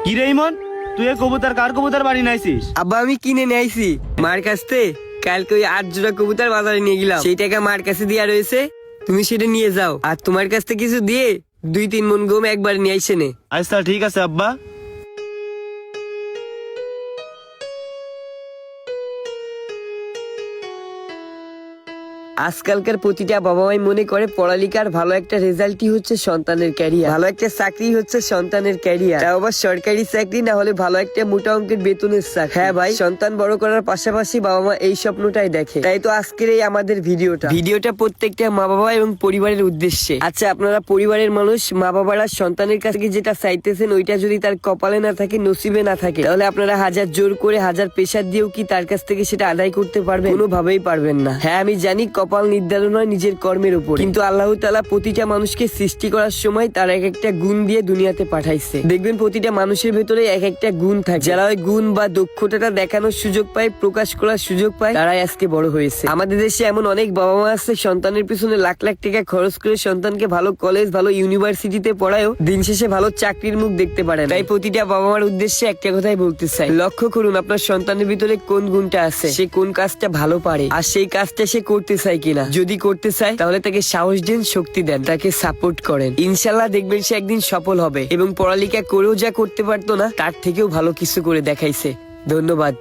কি রে ইমন, তুই এই কবুতর কার কবুতর বাড়ি নাইছিস? আব্বা আমি কিনে নিয়ে আইছি মার কাছ থেকে। কালকে ওই 8 জোড়া কবুতর বাজারে নিয়ে গেলাম, সেই টাকা মার কাছে দেওয়া রয়েছে, তুমি সেটা নিয়ে যাও। আর তোমার কাছ থেকে কিছু দিয়ে 2-3 মন গম একবার নিয়ে আইসে নে। আচ্ছা ঠিক আছে আব্বা। আজকালকার প্রতিটা বাবা মাই মনে করে পড়ালেখার ভালো একটা রেজাল্টই হচ্ছে সন্তানের ক্যারিয়ার, ভালো একটা চাকরি হচ্ছে সন্তানের ক্যারিয়ার, তাও আবার সরকারি চাকরি না হলে ভালো একটা মোটা অঙ্কের বেতনের চাকরি। হ্যাঁ ভাই, সন্তান বড় করার পাশাপাশি বাবা মা এই স্বপ্নটাই দেখে। তাই তো আজকের এই আমাদের ভিডিওটা প্রত্যেকটা মা বাবা এবং পরিবারের উদ্দেশ্যে। আচ্ছা, আপনারা পরিবারের মানুষ, মা বাবারা সন্তানের কাছে যেটা চাইতেছেন ওইটা যদি তার কপালে না থাকে, নসিবে না থাকে, তাহলে আপনারা হাজার জোর করে, হাজার প্রেসার দিয়েও কি তার কাছ থেকে সেটা আদায় করতে পারবেন? কোনোভাবেই পারবেন না। হ্যাঁ আমি জানি কপাল নির্ধারণ হয় নিজের কর্মের উপর, কিন্তু আল্লাহ তাআলা প্রতিটা মানুষকে সৃষ্টি করার সময় তার এক একটা গুণ দিয়ে দুনিয়াতে পাঠাইছে। দেখবেন প্রতিটা মানুষের ভেতরে এক একটা গুণ থাকে, যারা ওই গুণ বা দক্ষতাটা দেখানোর সুযোগ পায়, প্রকাশ করার সুযোগ পায়, তারাই আজকে বড় হয়েছে। আমাদের দেশে এমন অনেক বাবা মা আছে সন্তানের পিছনে লাখ লাখ টাকা খরচ করে সন্তানকে ভালো কলেজ, ভালো ইউনিভার্সিটিতে পড়ায়ও দিন শেষে ভালো চাকরির মুখ দেখতে পারে না। তাই প্রতিটা বাবা মার উদ্দেশ্যে একটা কথাই বলতে চাই, লক্ষ্য করুন আপনার সন্তানের ভিতরে কোন গুণটা আছে, সে কোন কাজটা ভালো পারে, আর সেই কাজটা সে করতে চায় কিনা। যদি করতে চায় তাহলে তাকে সাহস দেন, শক্তি দেন, তাকে সাপোর্ট করেন। ইনশাল্লাহ দেখবেন সে একদিন সফল হবে এবং পড়ালেখা করেও যা করতে পারতো না তার থেকেও ভালো কিছু করে দেখাইছে। ধন্যবাদ।